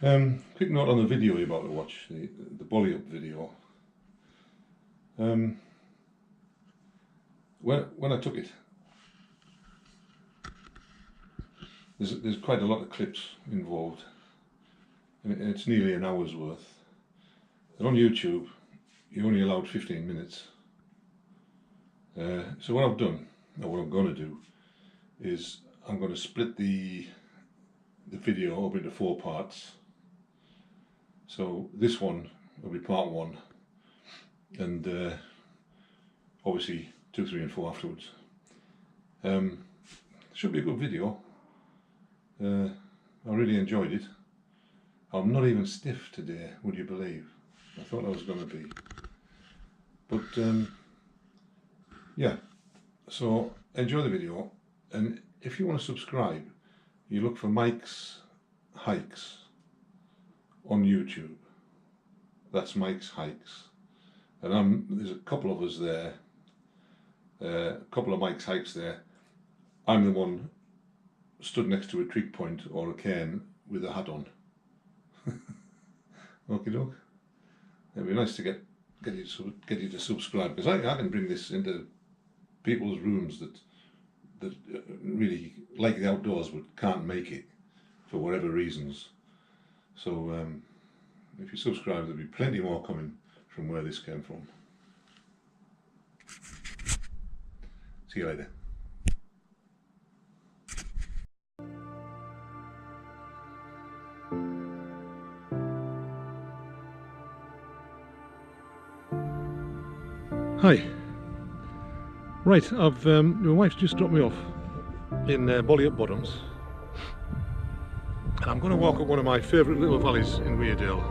Quick note on the video you're about to watch, the Bollyhope video. When I took it, there's quite a lot of clips involved, and it's nearly an hour's worth. And on YouTube, you're only allowed 15 minutes. So what I've done, or what I'm going to do, is I'm going to split the video up into 4 parts. So this one will be part 1, and obviously 2, 3 and 4 afterwards. Should be a good video. I really enjoyed it. I'm not even stiff today, would you believe? I thought I was going to be. But yeah, so enjoy the video, and if you want to subscribe, you look for Mike's Hikes on YouTube. That's Mike's Hikes, and there's a couple of us there, a couple of Mike's Hikes there. I'm the one stood next to a trig point or a cairn with a hat on. Okie doke. It'd be nice to get you to subscribe, because I can bring this into people's rooms that really like the outdoors but can't make it for whatever reasons. So if you subscribe, there'll be plenty more coming from where this came from. See you later. Hi. Right, my wife's just dropped me off in Bollyhope Bottoms, and I'm going to walk up one of my favourite little valleys in Weardale.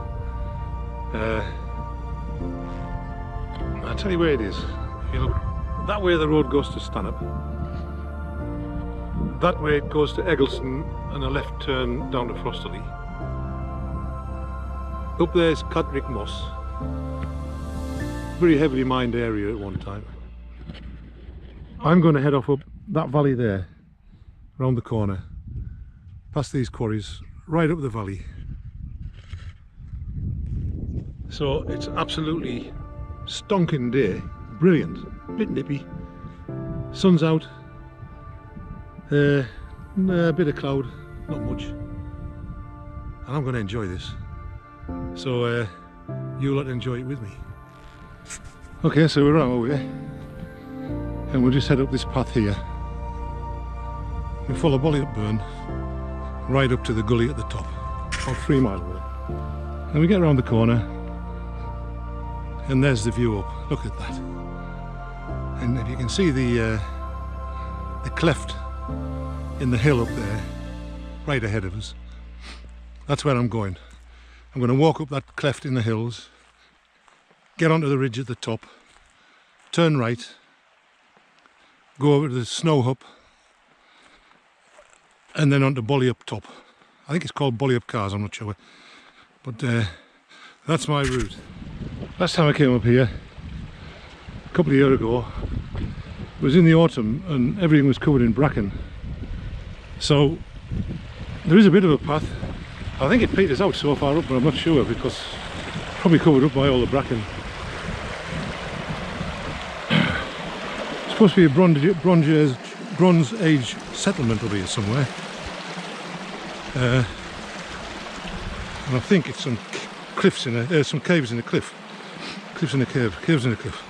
I'll tell you where it is. If you look that way, the road goes to Stanhope. That way it goes to Eggleston and a left turn down to Frosterley. Up there is Catterick Moss. Very heavily mined area at one time. I'm going to head off up that valley there, round the corner, past these quarries, right up the valley. So it's absolutely stonking day, brilliant, bit nippy, sun's out, a bit of cloud, not much, and I'm going to enjoy this. So you'll have to enjoy it with me. Okay, so we're on our way, and we'll just head up this path here. We follow Bollyhope Burn right up to the gully at the top, about 3 miles away. And we get around the corner, and there's the view up. Look at that. And if you can see the cleft in the hill up there, right ahead of us, that's where I'm going. I'm going to walk up that cleft in the hills, get onto the ridge at the top, turn right, go over to the Snowhope, and then onto Bollyhope top. I think it's called Bollyhope Cars, I'm not sure, but that's my route. Last time I came up here, a couple of years ago, it was in the autumn and everything was covered in bracken. So there is a bit of a path. I think it peters out so far up, but I'm not sure, because it's probably covered up by all the bracken. It's supposed to be a Bronze Age settlement over here somewhere. And I think it's some cliffs in some caves in a cliff. Cliffs in a cave, caves in a cliff.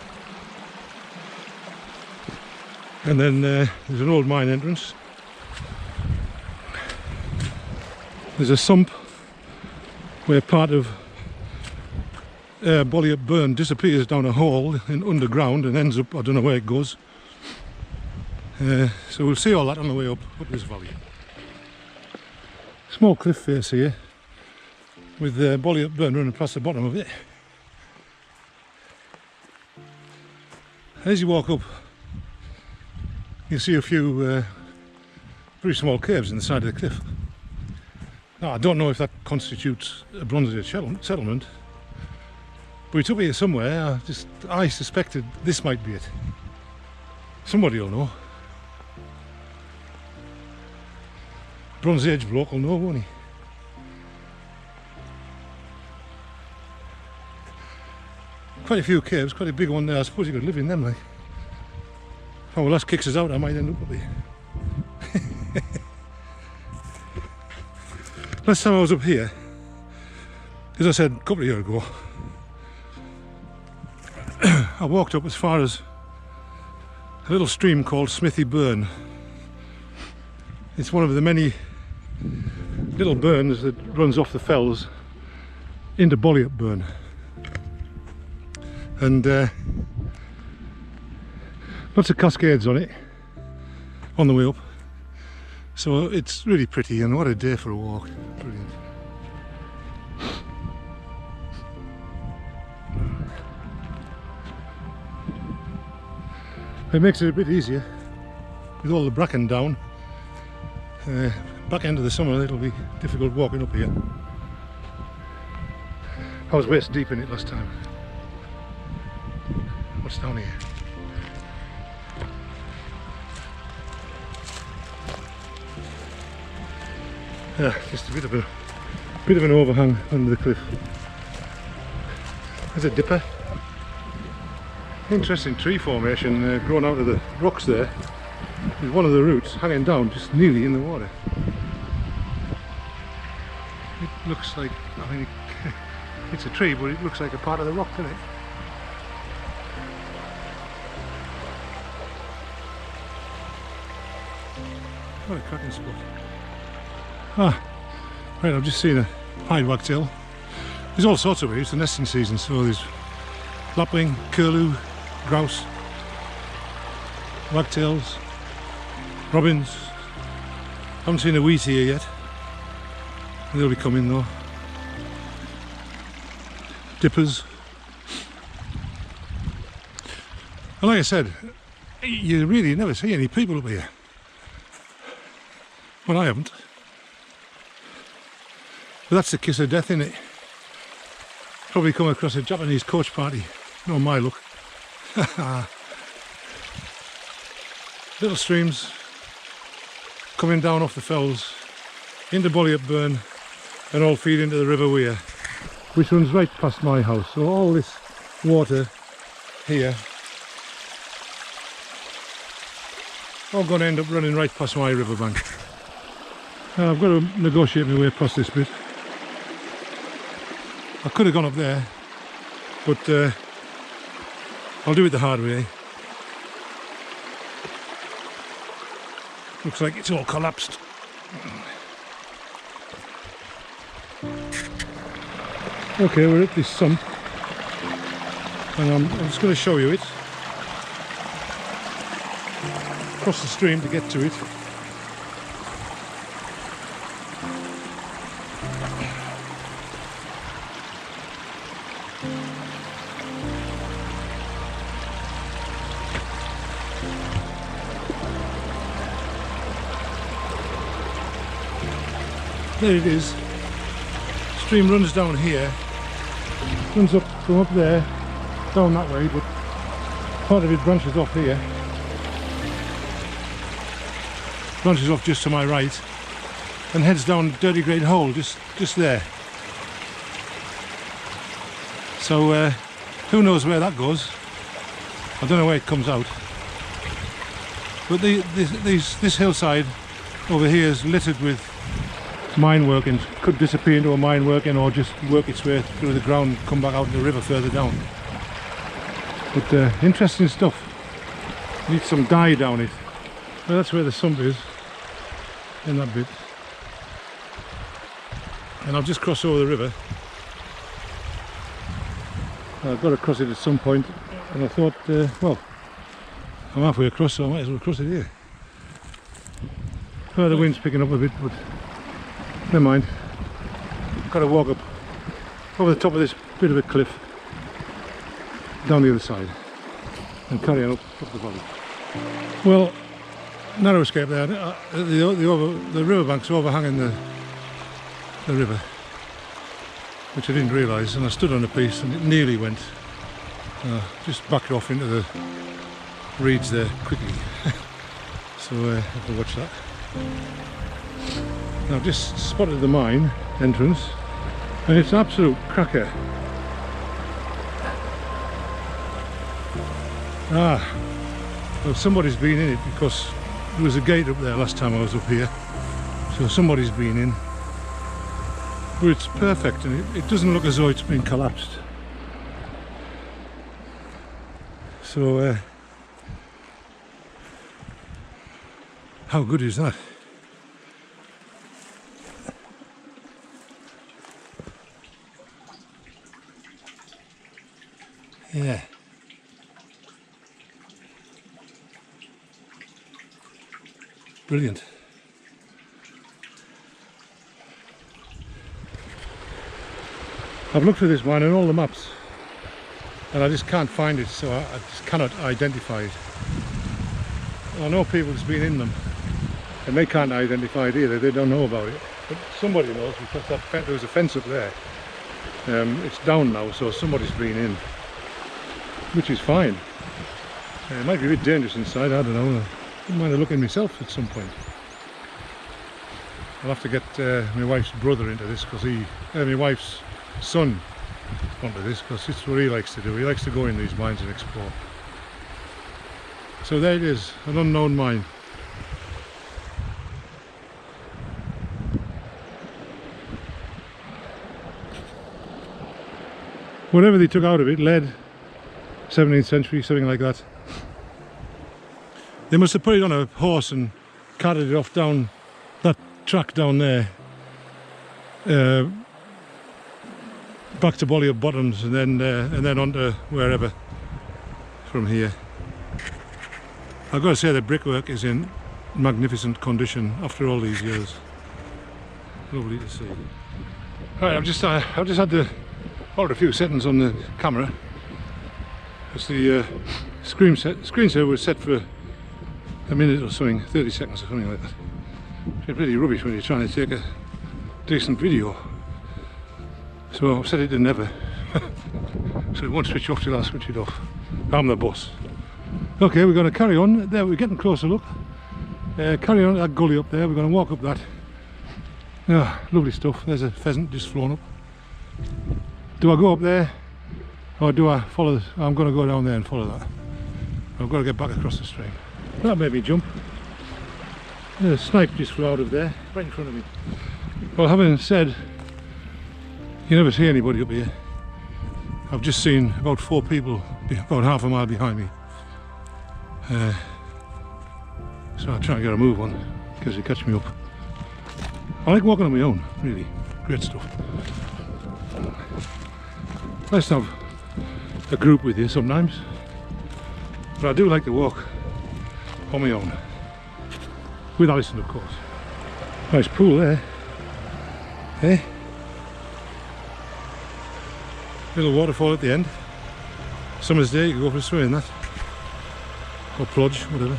And then there's an old mine entrance. There's a sump where part of Bollyhope Burn disappears down a hole in underground and ends up, I don't know where it goes. So we'll see all that on the way up this valley. Small cliff face here with Bollyhope Burn running past the bottom of it. As you walk up, you see a few very small caves in the side of the cliff. Now, I don't know if that constitutes a Bronze Age settlement, but it's up here somewhere. I suspected this might be it. Somebody will know. Bronze Age bloke will know, won't he? quite a few caves, quite a big one there. I suppose you could live in them, like. Oh, well, that kicks us out. I might end up up here. Last time I was up here, as I said a couple of years ago, I walked up as far as a little stream called Smithy Burn. It's one of the many little burns that runs off the fells into Bollihope Burn. And lots of cascades on it on the way up. So it's really pretty, and what a day for a walk. Brilliant. It makes it a bit easier with all the bracken down. Back end of the summer it'll be difficult walking up here. I was waist deep in it last time. What's down here? Yeah, just a bit of an overhang under the cliff. There's a dipper. Interesting tree formation growing out of the rocks there, with one of the roots hanging down just nearly in the water. It looks like, I mean, it's a tree, but it looks like a part of the rock, doesn't it? What a cracking spot. Ah, right, I've just seen a pied wagtail. There's all sorts of ways, it's the nesting season, so there's lapwing, curlew, grouse, wagtails, robins. Haven't seen a wheat here yet. They'll be coming though. Dippers. And like I said, you really never see any people up here. Well, I haven't. But that's the kiss of death, innit? Probably come across a Japanese coach party. No, my luck. Little streams coming down off the fells into Bollihope Burn and all feed into the River Weir, which runs right past my house. So all this water here all going to end up running right past my riverbank. I've got to negotiate my way past this bit. I could have gone up there, but I'll do it the hard way. Looks like it's all collapsed. Okay, we're at this sump, and I'm just going to show you it. Cross the stream to get to it. There it is. Stream runs down here, runs up from up there, down that way, but part of it branches off here. Branches off just to my right and heads down Dirty Great Hole, just there. So who knows where that goes? I don't know where it comes out. But this hillside over here is littered with mine working. Could disappear into a mine working or just work its way through the ground, come back out in the river further down. But interesting stuff. Needs some dye down it. Well, that's where the sump is, in that bit. And I've just crossed over the river. I've got to cross it at some point, and I thought, well, I'm halfway across, so I might as well cross it here. Well, the wind's picking up a bit, but never mind. Got to walk up over the top of this bit of a cliff, down the other side, and carry on up the valley. Well, narrow escape there. The riverbank's overhanging the river, which I didn't realise, and I stood on a piece and it nearly went. Just backed off into the reeds there quickly. So have to watch that. Now I've just spotted the mine entrance, and it's an absolute cracker. Ah, well, somebody's been in it because there was a gate up there last time I was up here. So somebody's been in. But it's perfect and it doesn't look as though it's been collapsed. So, how good is that? Yeah. Brilliant. I've looked for this one on all the maps and I just can't find it, so I just cannot identify it. I know people that's been in them and they can't identify it either, they don't know about it. But somebody knows because there was a fence up there. It's down now, so somebody's been in, which is fine. It might be a bit dangerous inside, I don't know. I wouldn't mind looking myself at some point. I'll have to get my wife's brother into this because my wife's son onto this because it's what he likes to do. He likes to go in these mines and explore. So there it is, an unknown mine. Whatever they took out of it, lead, 17th century, something like that. They must have put it on a horse and carted it off down that track down there, back to Bollyhope Bottoms, and then on to wherever from here. I've got to say the brickwork is in magnificent condition after all these years. Lovely to see. Right, I've just had to hold a few seconds on the camera as the screensaver was set for a minute or something, 30 seconds or something like that. It's pretty rubbish when you're trying to take a decent video. So I've set it to never. So it won't switch off till I switch it off. I'm the boss. Okay, we're going to carry on. There, we're getting closer, look. Carry on that gully up there, we're going to walk up that. Ah, lovely stuff. There's a pheasant just flown up. Do I go up there or do I follow this? I'm going to go down there and follow that. I've got to get back across the stream. That made me jump. There's a snipe just flew out of there, right in front of me. Well, having said, you never see anybody up here. I've just seen about 4 people about half a mile behind me. So I'll try and get a move on because they catch me up. I like walking on my own, really. Great stuff. Nice to have a group with you sometimes. But I do like to walk on my own. With Alison, of course. Nice pool there. Eh? Little waterfall at the end. Summer's day, you can go for a swim in that. Or plodge, whatever.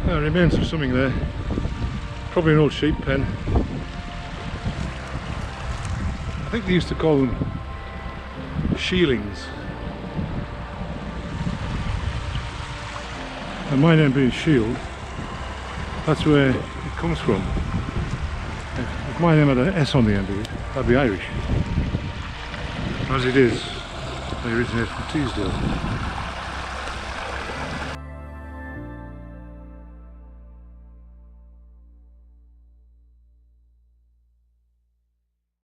There remains of something there. Probably an old sheep pen. I think they used to call them shieldings. And my name being Shield, that's where it comes from. If my name had an S on the end of it, that'd be Irish. As it is, they originate from Teesdale.